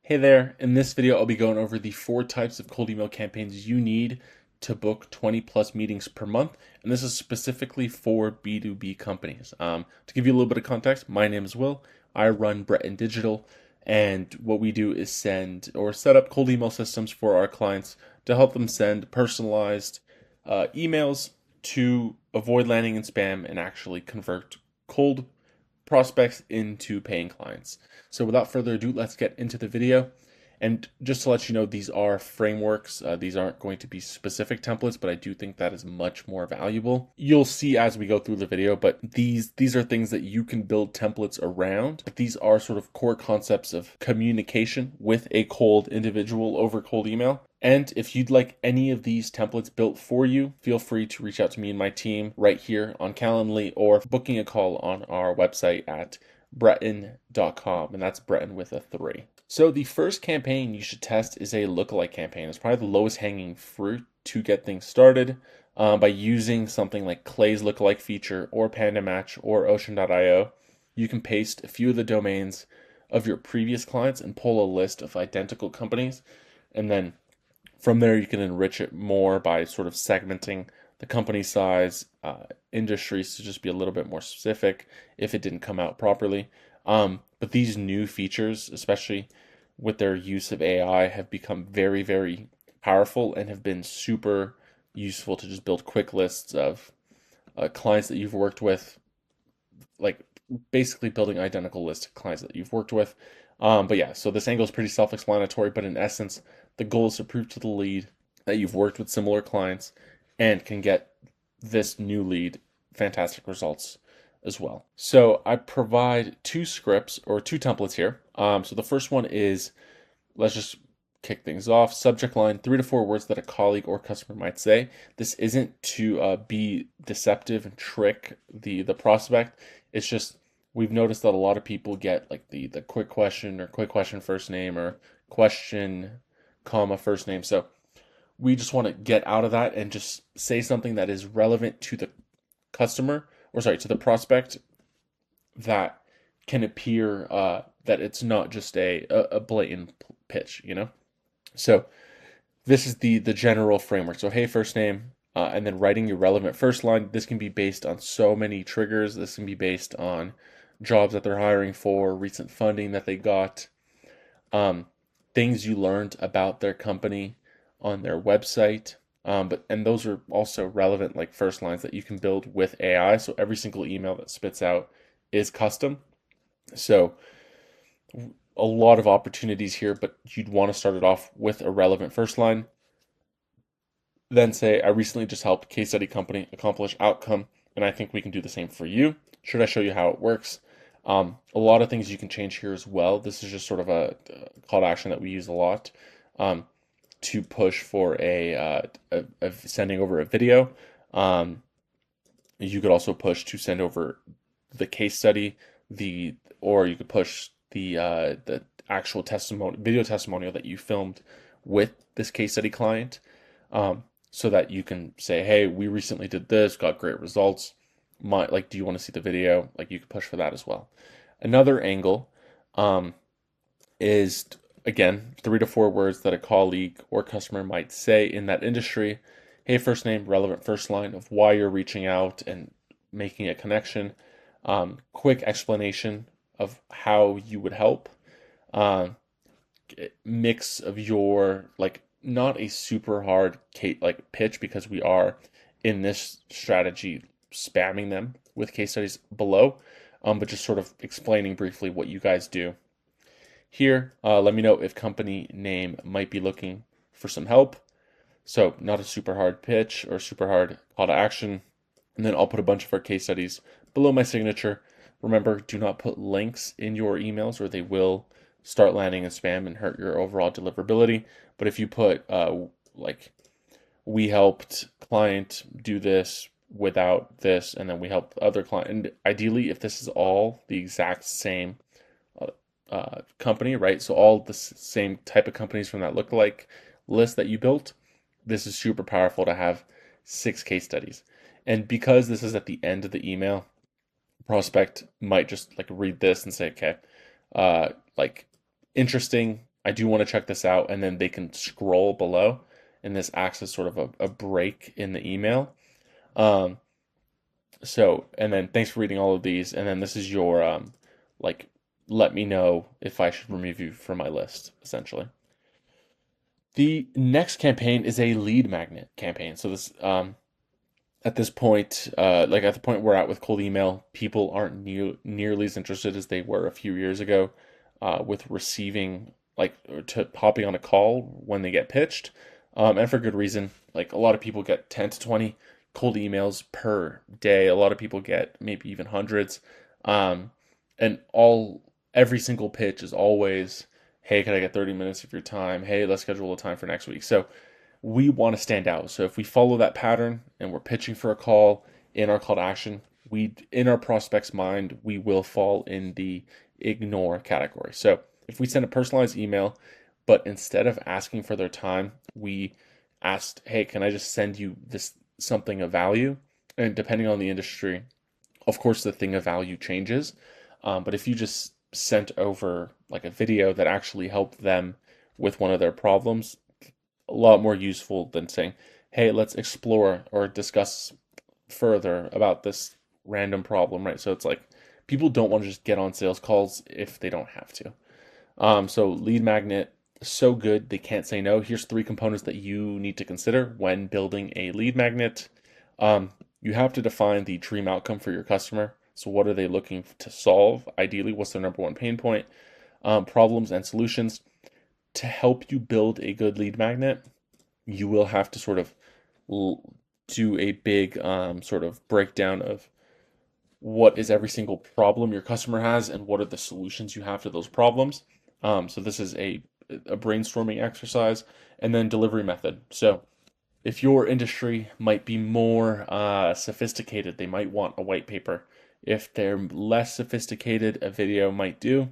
Hey there, in this video I'll be going over the 4 types of cold email campaigns you need to book 20 plus meetings per month, and this is specifically for B2B companies. To give you a little bit of context, my name is Will, I run BR3TON Digital, and what we do is send or set up cold email systems for our clients to help them send personalized emails to avoid landing in spam and actually convert cold prospects into paying clients. So without further ado, let's get into the video. And just to let you know, these are frameworks. These aren't going to be specific templates, but I do think that is much more valuable. You'll see as we go through the video, but these are things that you can build templates around. These are sort of core concepts of communication with a cold individual over cold email. And if you'd like any of these templates built for you, feel free to reach out to me and my team right here on Calendly or booking a call on our website at breton.com, and that's Breton with a 3. So the first campaign you should test is a lookalike campaign. It's probably the lowest hanging fruit to get things started by using something like Clay's lookalike feature or Panda Match or Ocean.io. You can paste a few of the domains of your previous clients and pull a list of identical companies, and then from there, you can enrich it more by sort of segmenting the company size, industries to just be a little bit more specific if it didn't come out properly. But these new features, especially with their use of AI, have become very, very powerful and have been super useful to just build quick lists of clients that you've worked with, like basically building identical lists of clients that you've worked with. But yeah, so this angle is pretty self-explanatory, but in essence, the goal is to prove to the lead that you've worked with similar clients and can get this new lead fantastic results as well. So I provide 2 scripts or 2 templates here. So the first one is, let's just kick things off. Subject line, 3 to 4 words that a colleague or customer might say. This isn't to be deceptive and trick the prospect. It's just we've noticed that a lot of people get like the quick question or quick question first name or question comma first name. So we just want to get out of that and just say something that is relevant to the customer, or sorry, to the prospect, that can appear that it's not just a blatant pitch, you know? So this is the general framework. So hey, first name, and then writing your relevant first line. This can be based on so many triggers. This can be based on jobs that they're hiring for, recent funding that they got, things you learned about their company on their website. And those are also relevant like first lines that you can build with AI. So every single email that spits out is custom. So a lot of opportunities here, but you'd want to start it off with a relevant first line. Then say, I recently just helped case study company accomplish outcome, and I think we can do the same for you. Should I show you how it works? A lot of things you can change here as well. This is just sort of a call to action that we use a lot to push for a sending over a video. You could also push to send over the case study, or you could push the actual video testimonial that you filmed with this case study client, so that you can say, hey, we recently did this, got great results. Do you want to see the video? Like, you could push for that as well. Another angle is, again, 3 to 4 words that a colleague or customer might say in that industry. Hey, first name, relevant first line of why you're reaching out and making a connection. Quick explanation of how you would help. Mix of your, like, not a super hard pitch, because we are in this strategy spamming them with case studies below, but just sort of explaining briefly what you guys do. Here, let me know if company name might be looking for some help. So not a super hard pitch or super hard call to action. And then I'll put a bunch of our case studies below my signature. Remember, do not put links in your emails or they will start landing in spam and hurt your overall deliverability. But if you put like, we helped client do this without this, and then we helped other client, and ideally if this is all the exact same company, right? So all the same type of companies from that lookalike list that you built, this is super powerful to have 6 case studies. And because this is at the end of the email, prospect might just like read this and say, okay, like, interesting. I do want to check this out, and then they can scroll below, and this acts as sort of a break in the email. Um, and then thanks for reading all of these, and then this is your like, let me know if I should remove you from my list, essentially. The next campaign is a lead magnet campaign. So this at this point, like at the point we're at with cold email, people aren't nearly as interested as they were a few years ago with receiving, like, to hopping on a call when they get pitched, and for good reason. Like, a lot of people get 10 to 20 cold emails per day. A lot of people get maybe even hundreds, um, and every single pitch is always, "Hey, can I get 30 minutes of your time? Hey, let's schedule a time for next week." So we want to stand out. So if we follow that pattern and we're pitching for a call in our call to action, we, in our prospect's mind, we will fall in the ignore category. So if we send a personalized email, but instead of asking for their time, we asked, "Hey, can I just send you this something of value?" And depending on the industry, of course, the thing of value changes. But if you just sent over like a video that actually helped them with one of their problems, a lot more useful than saying, "Hey, let's explore or discuss further about this random problem," right? So it's like people don't want to just get on sales calls if they don't have to. So lead magnet, so good they can't say no. Here's three components that you need to consider when building a lead magnet. You have to define the dream outcome for your customer. So what are they looking to solve? Ideally, what's their number one pain point? Problems and solutions. To help you build a good lead magnet, you will have to sort of do a big sort of breakdown of what is every single problem your customer has and what are the solutions you have to those problems. So this is a brainstorming exercise, and then delivery method. So if your industry might be more sophisticated, they might want a white paper. If they're less sophisticated, a video might do.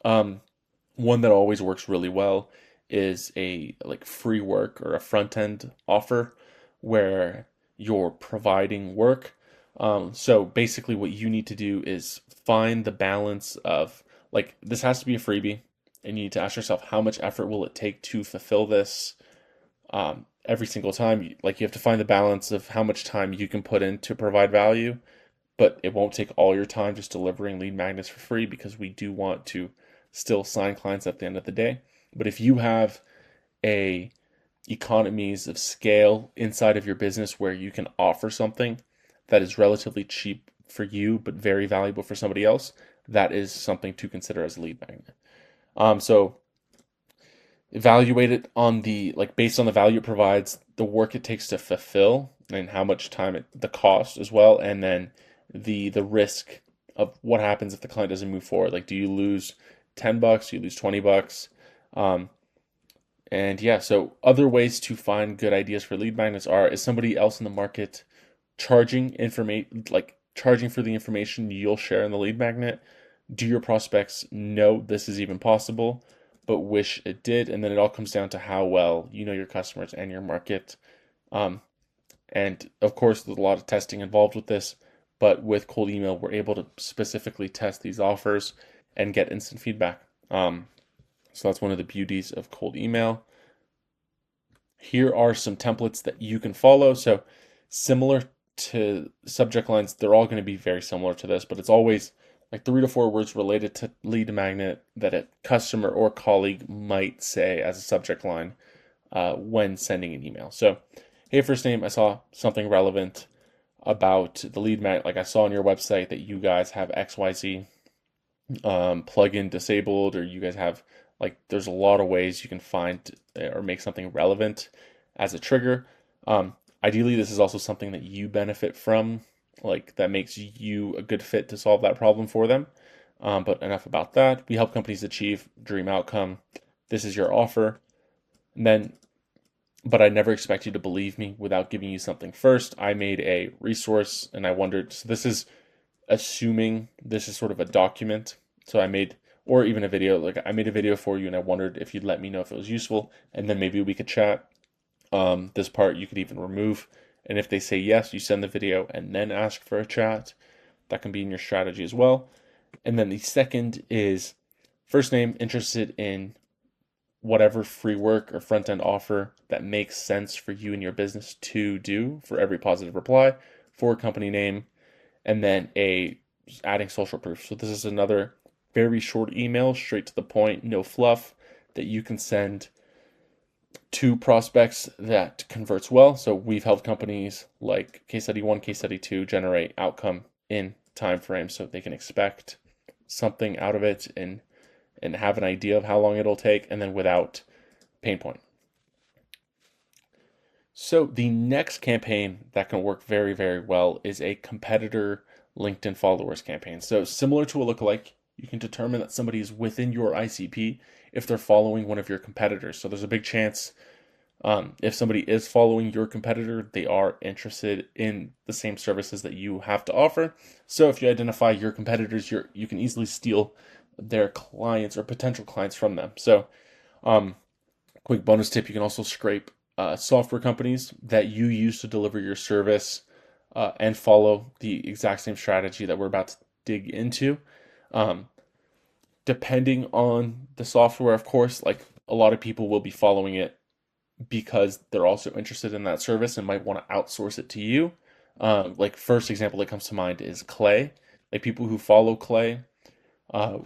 One that always works really well is a like free work or a front end offer where you're providing work. So basically, what you need to do is find the balance of, like, this has to be a freebie, and you need to ask yourself, how much effort will it take to fulfill this every single time? Like, you have to find the balance of how much time you can put in to provide value, but it won't take all your time just delivering lead magnets for free, because we do want to still sign clients at the end of the day. But if you have a economies of scale inside of your business where you can offer something that is relatively cheap for you but very valuable for somebody else, that is something to consider as a lead magnet. So evaluate it on the, like, based on the value it provides, the work it takes to fulfill, and how much time the cost as well, and then the risk of what happens if the client doesn't move forward. Like, do you lose $10? Do you lose $20? And yeah, so other ways to find good ideas for lead magnets is somebody else in the market charging charging for the information you'll share in the lead magnet? Do your prospects know this is even possible, but wish it did? And then it all comes down to how well you know your customers and your market. And of course, there's a lot of testing involved with this, but with cold email, we're able to specifically test these offers and get instant feedback. So that's one of the beauties of cold email. Here are some templates that you can follow. So similar to subject lines, they're all going to be very similar to this, but it's always like 3 to 4 words related to lead magnet that a customer or colleague might say as a subject line when sending an email. So, "Hey, first name, I saw something relevant about the lead magnet. Like, I saw on your website that you guys have XYZ plugin disabled, or you guys have, like," there's a lot of ways you can find or make something relevant as a trigger. Ideally, this is also something that you benefit from, like, that makes you a good fit to solve that problem for them. But enough about that. We help companies achieve dream outcome. This is your offer. And then, but I never expect you to believe me without giving you something first. I made a resource, and I wondered, so this is assuming this is sort of a document. So I made, or even a video, like I made a video for you, and I wondered if you'd let me know if it was useful, and then maybe we could chat. This part you could even remove. And if they say yes, you send the video and then ask for a chat. That can be in your strategy as well. And then the second is first name, interested in whatever free work or front end offer that makes sense for you and your business to do for every positive reply, for company name, and then adding social proof. So this is another very short email, straight to the point, no fluff, that you can send to prospects that converts well. So we've helped companies like case study 1, case study 2 generate outcome in time frame so they can expect something out of it and have an idea of how long it'll take, and then without pain point. So the next campaign that can work very, very well is a competitor LinkedIn followers campaign. So similar to a lookalike, you can determine that somebody is within your ICP if they're following one of your competitors. So there's a big chance if somebody is following your competitor, they are interested in the same services that you have to offer. So if you identify your competitors, you can easily steal their clients or potential clients from them. So quick bonus tip, you can also scrape software companies that you use to deliver your service and follow the exact same strategy that we're about to dig into. Depending on the software, of course, like a lot of people will be following it because they're also interested in that service and might want to outsource it to you. Like first example that comes to mind is Clay. Like people who follow Clay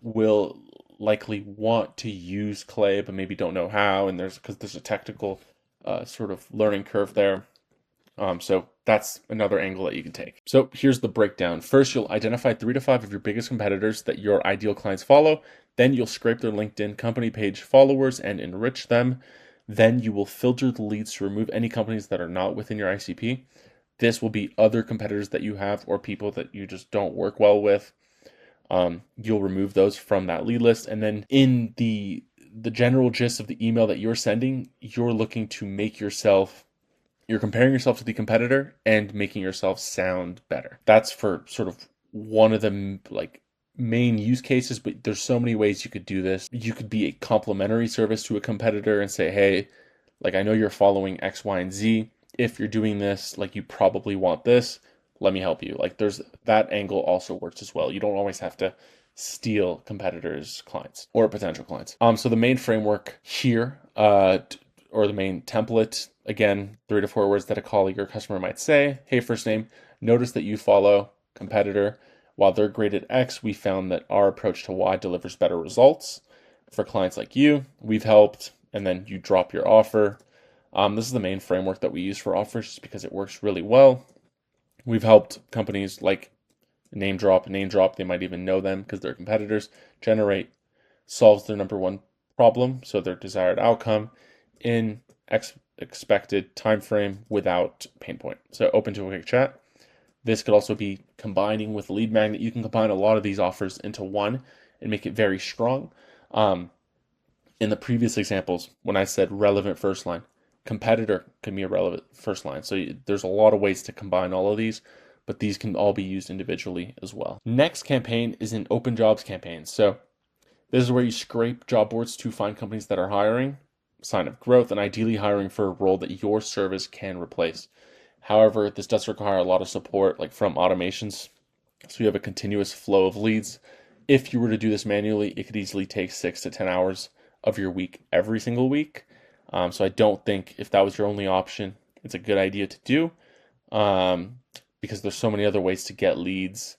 will likely want to use Clay, but maybe don't know how, and because there's a technical sort of learning curve there. So that's another angle that you can take. So here's the breakdown. First, you'll identify 3 to 5 of your biggest competitors that your ideal clients follow. Then you'll scrape their LinkedIn company page followers and enrich them. Then you will filter the leads to remove any companies that are not within your ICP. This will be other competitors that you have or people that you just don't work well with. You'll remove those from that lead list. And then in the general gist of the email that you're sending, you're looking to you're comparing yourself to the competitor and making yourself sound better. That's for sort of one of the main use cases, but there's so many ways you could do this. You could be a complimentary service to a competitor and say, hey, I know you're following X, Y, and Z. If you're doing this, you probably want this. Let me help you. There's that angle also works as well. You don't always have to steal competitors' clients or potential clients. So the main framework here, or the main template, again, 3 to 4 words that a colleague or customer might say. Hey, first name, notice that you follow competitor. While they're graded X, we found that our approach to Y delivers better results. For clients like you, we've helped, and then you drop your offer. This is the main framework that we use for offers just because it works really well. We've helped companies like name drop, they might even know them because they're competitors, solves their number one problem, so their desired outcome in expected time frame without pain point. So open to a quick chat. This could also be combining with lead magnet. You can combine a lot of these offers into one and make it very strong. In the previous examples, when I said relevant first line, competitor can be a relevant first line. So there's a lot of ways to combine all of these, but these can all be used individually as well. Next campaign is an open jobs campaign. So this is where you scrape job boards to find companies that are hiring, sign of growth, and ideally hiring for a role that your service can replace. However, this does require a lot of support, from automations. So you have a continuous flow of leads. If you were to do this manually, it could easily take 6 to 10 hours of your week every single week. So I don't think if that was your only option, it's a good idea to do, because there's so many other ways to get leads,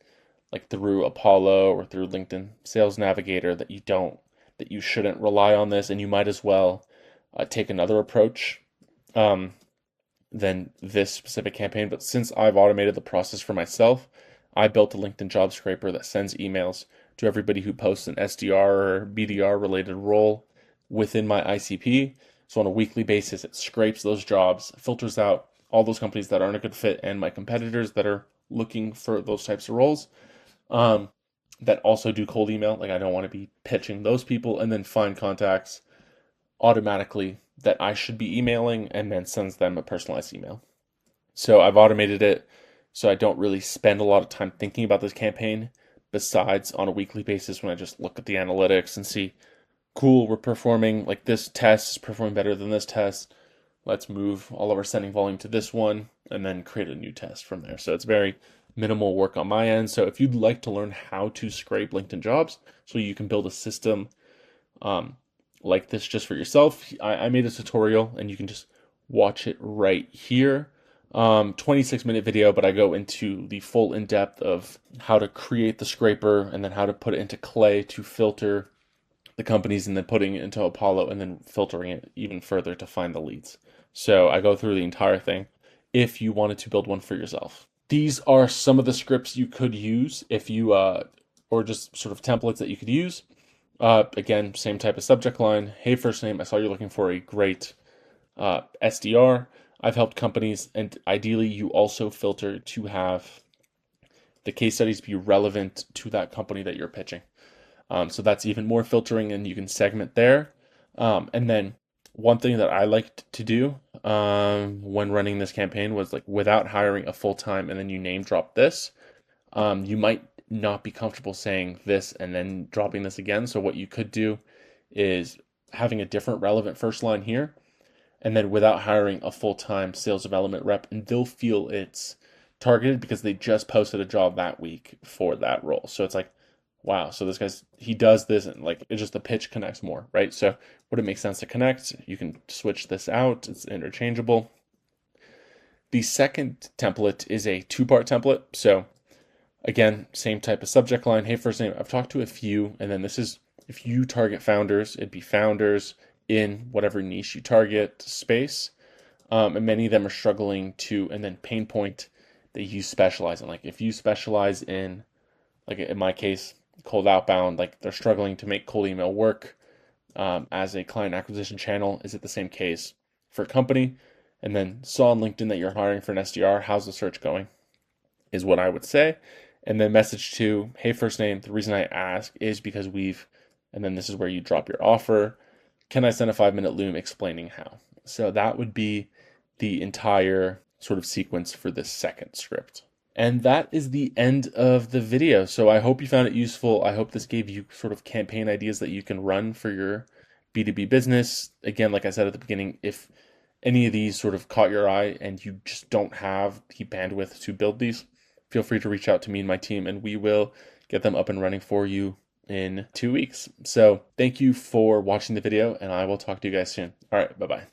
through Apollo or through LinkedIn Sales Navigator, that you shouldn't rely on this, and you might as well take another approach than this specific campaign. But since I've automated the process for myself, I built a LinkedIn job scraper that sends emails to everybody who posts an SDR or BDR related role within my ICP. So on a weekly basis, it scrapes those jobs, filters out all those companies that aren't a good fit and my competitors that are looking for those types of roles, that also do cold email. I don't want to be pitching those people, and then find contacts automatically that I should be emailing, and then sends them a personalized email. So I've automated it so I don't really spend a lot of time thinking about this campaign, besides on a weekly basis when I just look at the analytics and see, cool, we're performing, this test is performing better than this test. Let's move all of our sending volume to this one and then create a new test from there. So it's very minimal work on my end. So if you'd like to learn how to scrape LinkedIn jobs so you can build a system like this just for yourself, I made a tutorial and you can just watch it right here. 26-minute video, but I go into the full in-depth of how to create the scraper and then how to put it into clay to filter the companies and then putting it into Apollo and then filtering it even further to find the leads. So I go through the entire thing if you wanted to build one for yourself. These are some of the scripts you could use if you, or just sort of templates that you could use. Again, same type of subject line. Hey, first name, I saw you're looking for a great SDR. I've helped companies, and ideally you also filter to have the case studies be relevant to that company that you're pitching. So that's even more filtering, and you can segment there. And then one thing that I liked to do when running this campaign was like without hiring a full-time and then you name drop this, you might not be comfortable saying this and then dropping this again. So what you could do is having a different relevant first line here, and then without hiring a full-time sales development rep, and they'll feel it's targeted because they just posted a job that week for that role. So it's like, wow, so this guy's, he does this, and like it's just the pitch connects more, right? So would it make sense to connect? You can switch this out, it's interchangeable. The second template is a two-part template. So again, same type of subject line. Hey, first name, I've talked to a few, and then this is, if you target founders, it'd be founders in whatever niche you target space. And many of them are struggling to, and then pain point that you specialize in. Like if you specialize in, like in my case, cold outbound, like they're struggling to make cold email work as a client acquisition channel. Is it the same case for a company? And then saw on LinkedIn that you're hiring for an SDR. How's the search going? Is what I would say. And then message two, hey, first name, the reason I ask is because and then this is where you drop your offer. Can I send a 5-minute loom explaining how? So that would be the entire sort of sequence for this second script. And that is the end of the video. So I hope you found it useful. I hope this gave you sort of campaign ideas that you can run for your B2B business. Again, like I said at the beginning, if any of these sort of caught your eye and you just don't have the bandwidth to build these, feel free to reach out to me and my team, and we will get them up and running for you in 2 weeks. So thank you for watching the video, and I will talk to you guys soon. All right, bye-bye.